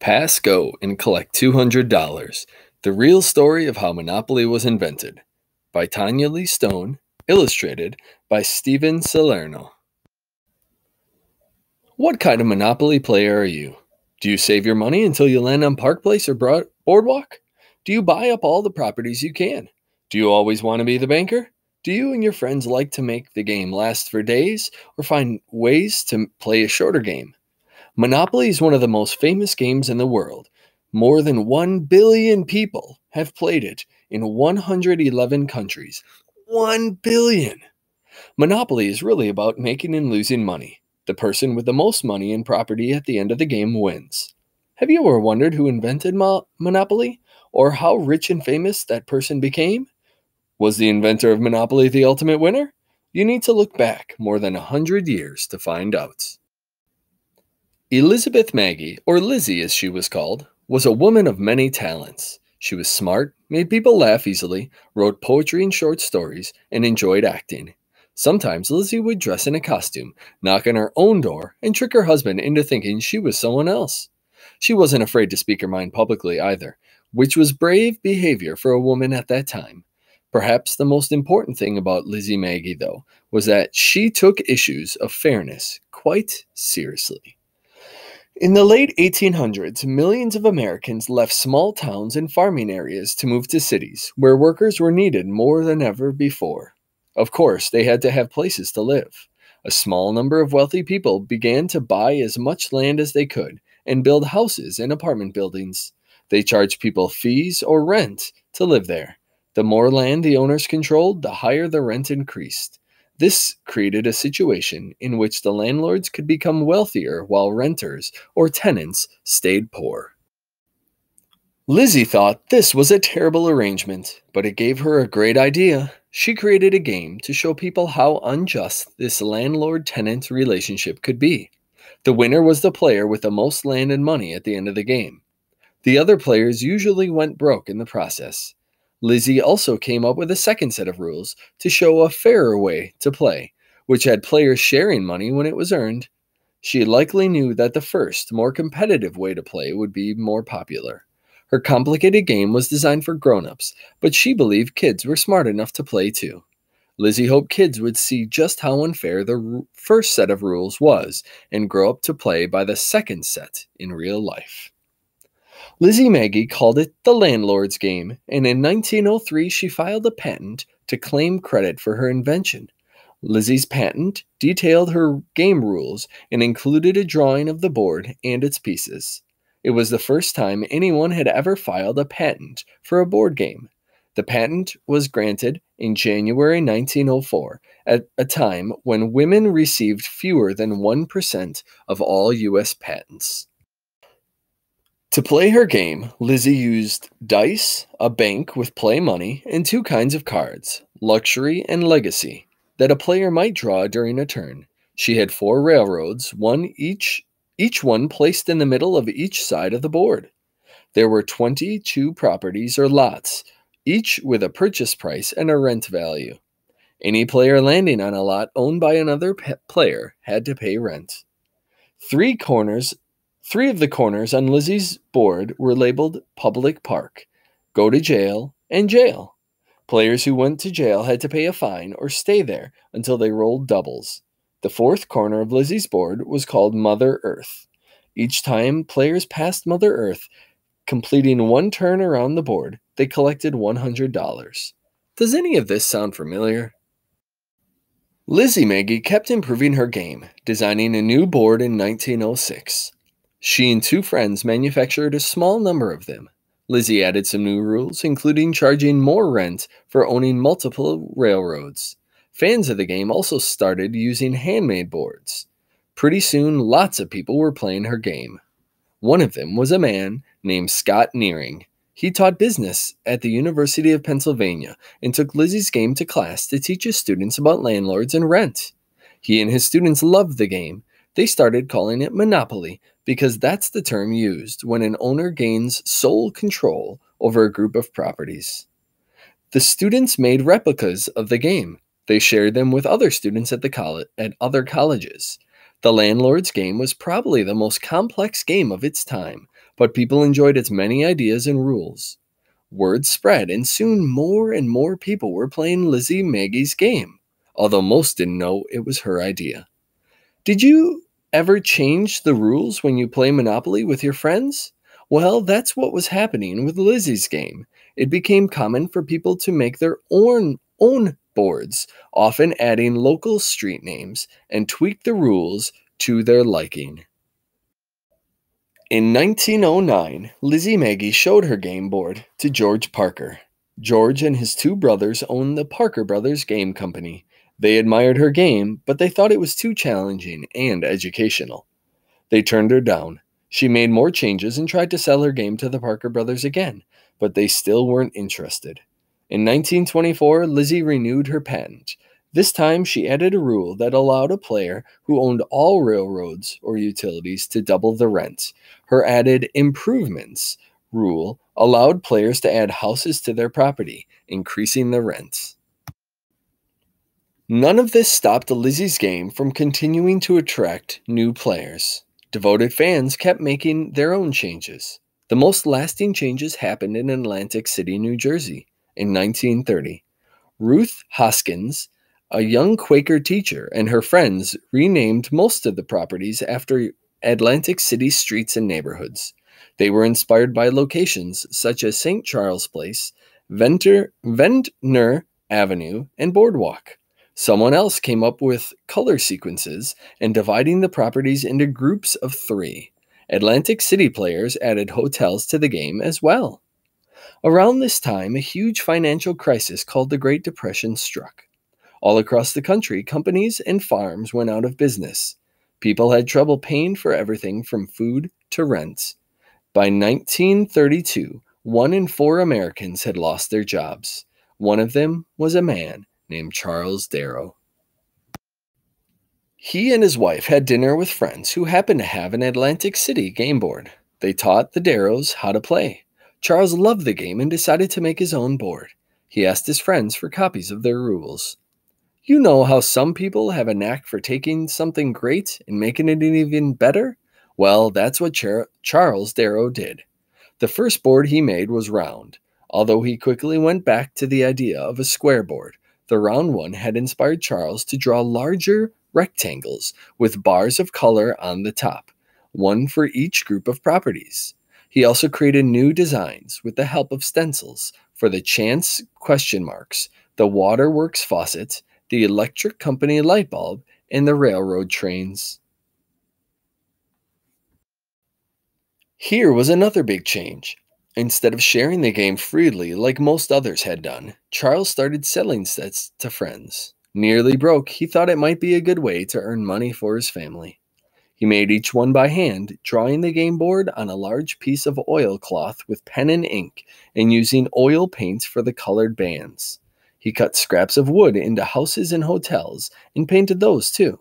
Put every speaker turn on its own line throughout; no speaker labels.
Pass Go and collect $200. The real story of how Monopoly was invented. By Tanya Lee Stone, illustrated by Steven Salerno. What kind of Monopoly player are you? Do you save your money until you land on Park Place or Boardwalk? Do you buy up all the properties you can? Do you always want to be the banker? Do you and your friends like to make the game last for days or find ways to play a shorter game? Monopoly is one of the most famous games in the world. More than 1 billion people have played it in 111 countries. 1 billion! Monopoly is really about making and losing money. The person with the most money and property at the end of the game wins. Have you ever wondered who invented Monopoly? Or how rich and famous that person became? Was the inventor of Monopoly the ultimate winner? You need to look back more than 100 years to find out. Elizabeth Maggie, or Lizzie as she was called, was a woman of many talents. She was smart, made people laugh easily, wrote poetry and short stories, and enjoyed acting. Sometimes Lizzie would dress in a costume, knock on her own door, and trick her husband into thinking she was someone else. She wasn't afraid to speak her mind publicly either, which was brave behavior for a woman at that time. Perhaps the most important thing about Lizzie Maggie, though, was that she took issues of fairness quite seriously. In the late 1800s, millions of Americans left small towns and farming areas to move to cities, where workers were needed more than ever before. Of course, they had to have places to live. A small number of wealthy people began to buy as much land as they could and build houses and apartment buildings. They charged people fees or rent to live there. The more land the owners controlled, the higher the rent increased. This created a situation in which the landlords could become wealthier while renters or tenants stayed poor. Lizzie thought this was a terrible arrangement, but it gave her a great idea. She created a game to show people how unjust this landlord-tenant relationship could be. The winner was the player with the most land and money at the end of the game. The other players usually went broke in the process. Lizzie also came up with a second set of rules to show a fairer way to play, which had players sharing money when it was earned. She likely knew that the first, more competitive way to play would be more popular. Her complicated game was designed for grown-ups, but she believed kids were smart enough to play too. Lizzie hoped kids would see just how unfair the first set of rules was and grow up to play by the second set in real life. Lizzie Maggie called it the landlord's game, and in 1903 she filed a patent to claim credit for her invention. Lizzie's patent detailed her game rules and included a drawing of the board and its pieces. It was the first time anyone had ever filed a patent for a board game. The patent was granted in January 1904, at a time when women received fewer than 1% of all U.S. patents. To play her game, Lizzie used dice, a bank with play money, and two kinds of cards, luxury and legacy, that a player might draw during a turn. She had 4 railroads, each one placed in the middle of each side of the board. There were 22 properties or lots, each with a purchase price and a rent value. Any player landing on a lot owned by another player had to pay rent. Three of the corners on Lizzie's board were labeled Public Park, Go to Jail, and Jail. Players who went to jail had to pay a fine or stay there until they rolled doubles. The fourth corner of Lizzie's board was called Mother Earth. Each time players passed Mother Earth, completing one turn around the board, they collected $100. Does any of this sound familiar? Lizzie Maggie kept improving her game, designing a new board in 1906. She and 2 friends manufactured a small number of them. Lizzie added some new rules, including charging more rent for owning multiple railroads. Fans of the game also started using handmade boards. Pretty soon, lots of people were playing her game. One of them was a man named Scott Nearing. He taught business at the University of Pennsylvania and took Lizzie's game to class to teach his students about landlords and rent. He and his students loved the game. They started calling it Monopoly because that's the term used when an owner gains sole control over a group of properties. The students made replicas of the game. They shared them with other students at other colleges. The landlord's game was probably the most complex game of its time, but people enjoyed its many ideas and rules. Word spread, and soon more and more people were playing Lizzie Maggie's game, although most didn't know it was her idea. Did you ever change the rules when you play Monopoly with your friends? Well, that's what was happening with Lizzie's game. It became common for people to make their own boards, often adding local street names, and tweak the rules to their liking. In 1909, Lizzie Maggie showed her game board to George Parker. George and his two brothers owned the Parker Brothers Game Company. They admired her game, but they thought it was too challenging and educational. They turned her down. She made more changes and tried to sell her game to the Parker brothers again, but they still weren't interested. In 1924, Lizzie renewed her patent. This time, she added a rule that allowed a player who owned all railroads or utilities to double the rent. Her added improvements rule allowed players to add houses to their property, increasing the rent. None of this stopped Lizzie's game from continuing to attract new players. Devoted fans kept making their own changes. The most lasting changes happened in Atlantic City, New Jersey, in 1930. Ruth Hoskins, a young Quaker teacher, and her friends renamed most of the properties after Atlantic City streets and neighborhoods. They were inspired by locations such as St. Charles Place, Ventnor Avenue, and Boardwalk. Someone else came up with color sequences and dividing the properties into groups of 3. Atlantic City players added hotels to the game as well. Around this time, a huge financial crisis called the Great Depression struck. All across the country, companies and farms went out of business. People had trouble paying for everything from food to rent. By 1932, 1 in 4 Americans had lost their jobs. One of them was a man named Charles Darrow. He and his wife had dinner with friends who happened to have an Atlantic City game board. They taught the Darrows how to play. Charles loved the game and decided to make his own board. He asked his friends for copies of their rules. You know how some people have a knack for taking something great and making it even better? Well, that's what Charles Darrow did. The first board he made was round, although he quickly went back to the idea of a square board. The round one had inspired Charles to draw larger rectangles with bars of color on the top, one for each group of properties. He also created new designs with the help of stencils for the chance question marks, the waterworks faucet, the electric company light bulb, and the railroad trains. Here was another big change. Instead of sharing the game freely like most others had done, Charles started selling sets to friends. Nearly broke, he thought it might be a good way to earn money for his family. He made each one by hand, drawing the game board on a large piece of oilcloth with pen and ink, and using oil paints for the colored bands. He cut scraps of wood into houses and hotels, and painted those too.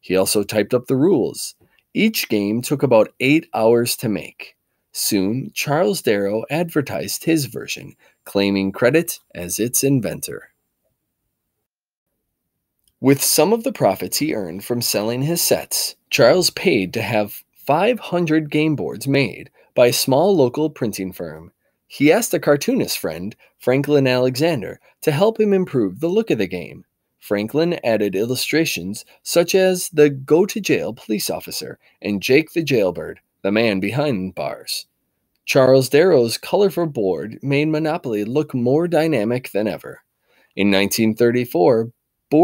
He also typed up the rules. Each game took about 8 hours to make. Soon, Charles Darrow advertised his version, claiming credit as its inventor. With some of the profits he earned from selling his sets, Charles paid to have 500 game boards made by a small local printing firm. He asked a cartoonist friend, Franklin Alexander, to help him improve the look of the game. Franklin added illustrations such as the go-to-jail police officer and Jake the jailbird, the man behind bars. Charles Darrow's colorful board made Monopoly look more dynamic than ever. In 1934, the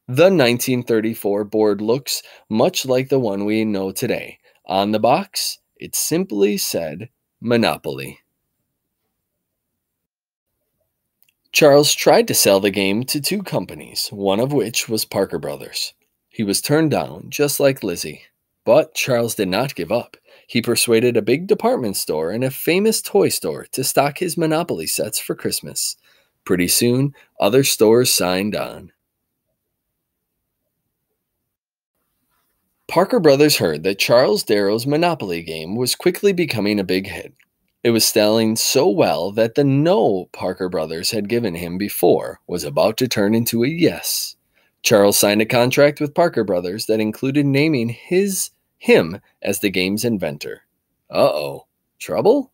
1934 board looks much like the one we know today. On the box, it simply said Monopoly. Charles tried to sell the game to 2 companies, one of which was Parker Brothers. He was turned down, just like Lizzie. But Charles did not give up. He persuaded a big department store and a famous toy store to stock his Monopoly sets for Christmas. Pretty soon, other stores signed on. Parker Brothers heard that Charles Darrow's Monopoly game was quickly becoming a big hit. It was selling so well that the no Parker Brothers had given him before was about to turn into a yes. Charles signed a contract with Parker Brothers that included naming him as the game's inventor. Uh-oh. Trouble?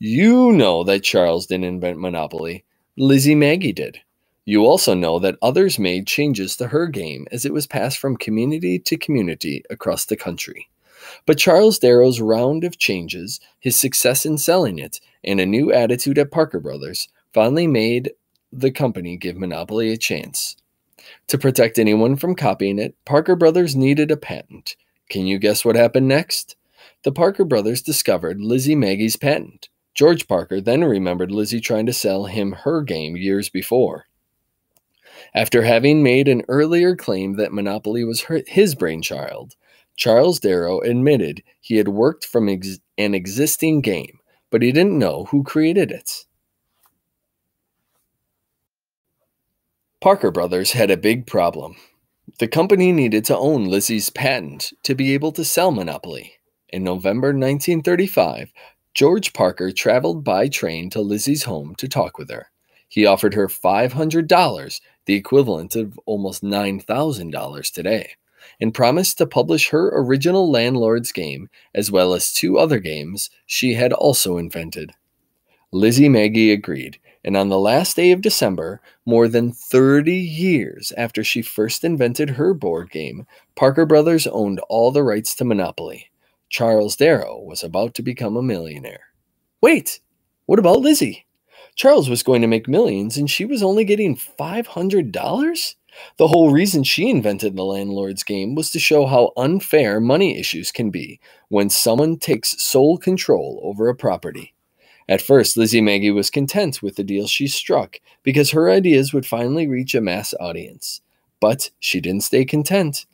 You know that Charles didn't invent Monopoly. Lizzie Maggie did. You also know that others made changes to her game as it was passed from community to community across the country. But Charles Darrow's round of changes, his success in selling it, and a new attitude at Parker Brothers finally made the company give Monopoly a chance. To protect anyone from copying it, Parker Brothers needed a patent. Can you guess what happened next? The Parker Brothers discovered Lizzie Maggie's patent. George Parker then remembered Lizzie trying to sell him her game years before. After having made an earlier claim that Monopoly was his brainchild, Charles Darrow admitted he had worked from an existing game, but he didn't know who created it. Parker Brothers had a big problem. The company needed to own Lizzie's patent to be able to sell Monopoly. In November 1935, George Parker traveled by train to Lizzie's home to talk with her. He offered her $500, the equivalent of almost $9,000 today, and promised to publish her original Landlord's game as well as 2 other games she had also invented. Lizzie Maggie agreed, and on the last day of December, more than 30 years after she first invented her board game, Parker Brothers owned all the rights to Monopoly. Charles Darrow was about to become a millionaire. Wait, what about Lizzie? Charles was going to make millions and she was only getting $500? The whole reason she invented the Landlord's game was to show how unfair money issues can be when someone takes sole control over a property. At first, Lizzie Maggie was content with the deal she struck because her ideas would finally reach a mass audience. But she didn't stay content.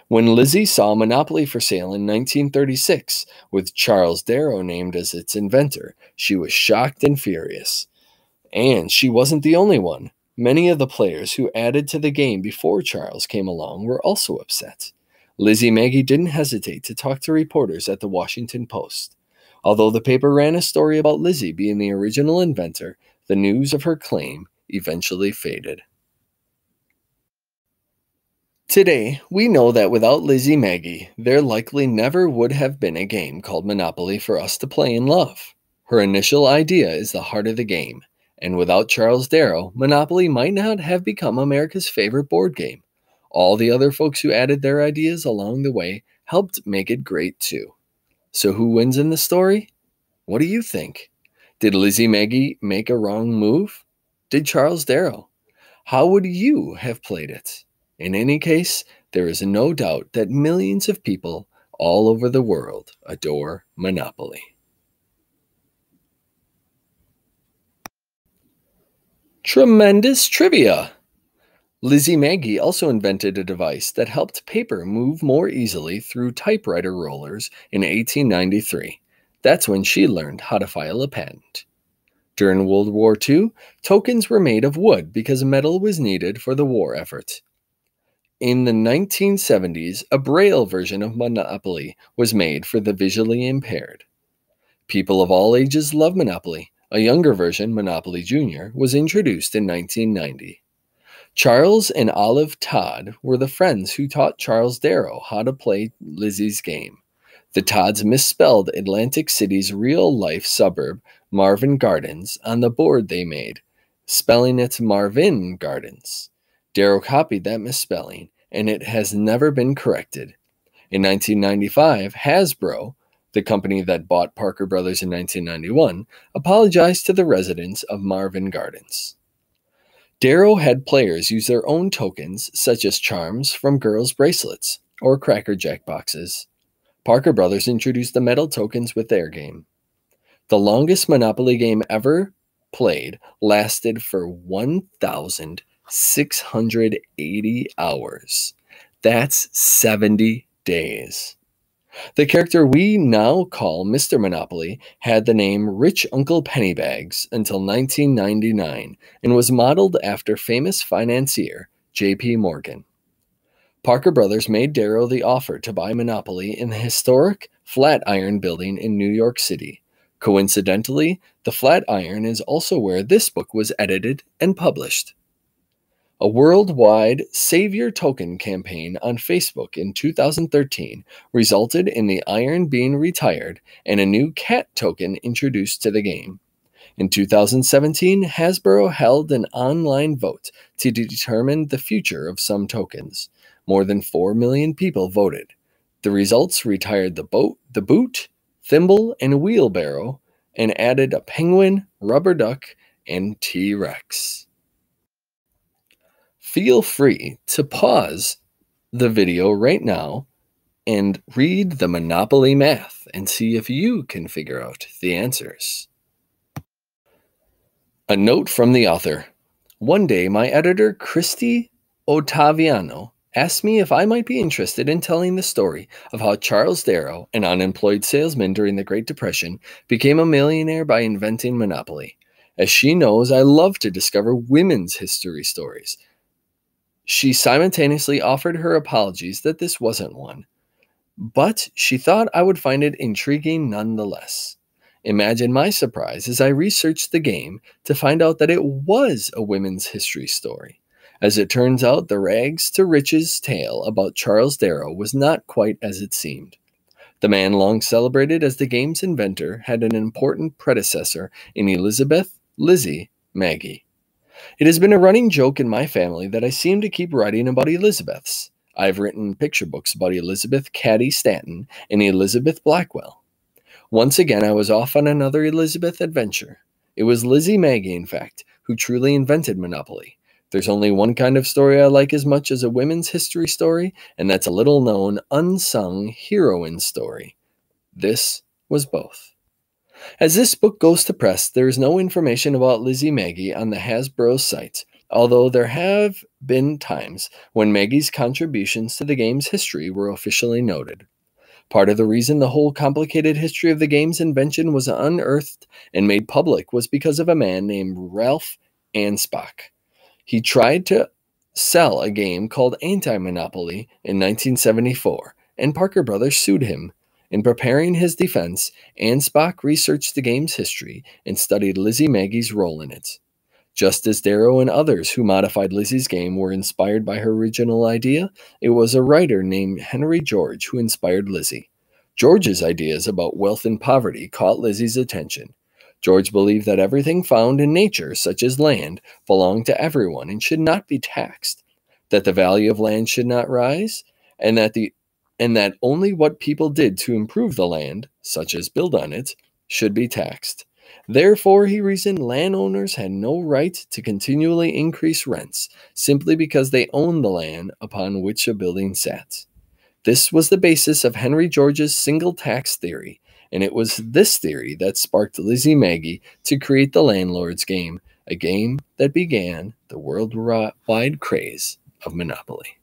When Lizzie saw Monopoly for sale in 1936, with Charles Darrow named as its inventor, she was shocked and furious. And she wasn't the only one. Many of the players who added to the game before Charles came along were also upset. Lizzie Maggie didn't hesitate to talk to reporters at the Washington Post. Although the paper ran a story about Lizzie being the original inventor, the news of her claim eventually faded. Today, we know that without Lizzie Maggie, there likely never would have been a game called Monopoly for us to play and love. Her initial idea is the heart of the game, and without Charles Darrow, Monopoly might not have become America's favorite board game. All the other folks who added their ideas along the way helped make it great too. So who wins in the story? What do you think? Did Lizzie Maggie make a wrong move? Did Charles Darrow? How would you have played it? In any case, there is no doubt that millions of people all over the world adore Monopoly. Tremendous trivia! Lizzie Maggie also invented a device that helped paper move more easily through typewriter rollers in 1893. That's when she learned how to file a patent. During World War II, tokens were made of wood because metal was needed for the war effort. In the 1970s, a Braille version of Monopoly was made for the visually impaired. People of all ages love Monopoly. A younger version, Monopoly Junior, was introduced in 1990. Charles and Olive Todd were the friends who taught Charles Darrow how to play Lizzie's game. The Todds misspelled Atlantic City's real-life suburb, Marvin Gardens, on the board they made, spelling it Marvin Gardens. Darrow copied that misspelling, and it has never been corrected. In 1995, Hasbro, the company that bought Parker Brothers in 1991, apologized to the residents of Marvin Gardens. Darrow had players use their own tokens, such as charms from girls' bracelets or Cracker Jack boxes. Parker Brothers introduced the metal tokens with their game. The longest Monopoly game ever played lasted for 1,680 hours. That's 70 days. The character we now call Mr. Monopoly had the name Rich Uncle Pennybags until 1999 and was modeled after famous financier J.P. Morgan. Parker Brothers made Darrow the offer to buy Monopoly in the historic Flatiron Building in New York City. Coincidentally, the Flatiron is also where this book was edited and published. A worldwide Save Your Token campaign on Facebook in 2013 resulted in the iron being retired and a new cat token introduced to the game. In 2017, Hasbro held an online vote to determine the future of some tokens. More than 4 million people voted. The results retired the boot, thimble, and wheelbarrow, and added a penguin, rubber duck, and T-Rex. Feel free to pause the video right now and read the Monopoly math and see if you can figure out the answers. A note from the author. One day, my editor, Christy Ottaviano, asked me if I might be interested in telling the story of how Charles Darrow, an unemployed salesman during the Great Depression, became a millionaire by inventing Monopoly. As she knows, I love to discover women's history stories. She simultaneously offered her apologies that this wasn't one, but she thought I would find it intriguing nonetheless. Imagine my surprise as I researched the game to find out that it was a women's history story. As it turns out, the rags to riches tale about Charles Darrow was not quite as it seemed. The man long celebrated as the game's inventor had an important predecessor in Elizabeth, Lizzie, Maggie. It has been a running joke in my family that I seem to keep writing about Elizabeths. I've written picture books about Elizabeth Cady Stanton and Elizabeth Blackwell. Once again, I was off on another Elizabeth adventure. It was Lizzie Maggie, in fact, who truly invented Monopoly. There's only one kind of story I like as much as a women's history story, and that's a little-known, unsung heroine story. This was both. As this book goes to press, there is no information about Lizzie Maggie on the Hasbro site, although there have been times when Maggie's contributions to the game's history were officially noted. Part of the reason the whole complicated history of the game's invention was unearthed and made public was because of a man named Ralph Ansbach. He tried to sell a game called Anti-Monopoly in 1974, and Parker Brothers sued him. In preparing his defense, Ansbach researched the game's history and studied Lizzie Maggie's role in it. Just as Darrow and others who modified Lizzie's game were inspired by her original idea, it was a writer named Henry George who inspired Lizzie. George's ideas about wealth and poverty caught Lizzie's attention. George believed that everything found in nature, such as land, belonged to everyone and should not be taxed, that the value of land should not rise, and that only what people did to improve the land, such as build on it, should be taxed. Therefore, he reasoned, landowners had no right to continually increase rents simply because they owned the land upon which a building sat. This was the basis of Henry George's single tax theory, and it was this theory that sparked Lizzie Maggie to create the Landlord's Game, a game that began the worldwide craze of Monopoly.